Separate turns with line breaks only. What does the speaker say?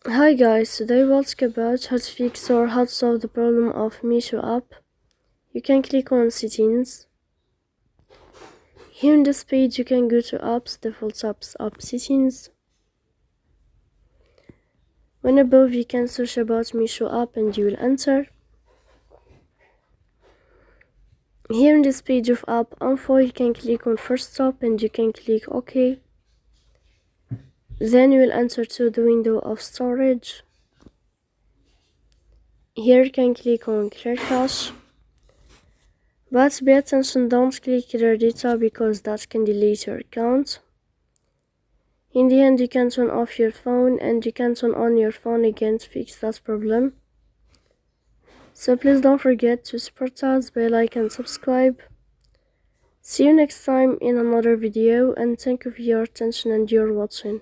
Hi guys, today we'll talk about how to fix or how to solve the problem of Meesho app. You can click on settings. Here in this page you can go to apps, default apps, app settings. When above you can search about Meesho app and you will enter. Here in this page of app info you can click on first stop and you can click OK. Then you will enter to the window of storage. Here you can click on clear cache. But pay attention, don't click clear data because that can delete your account. In the end, you can turn off your phone and you can turn on your phone again to fix that problem. So please don't forget to support us by like and subscribe. See you next time in another video and thank you for your attention and your watching.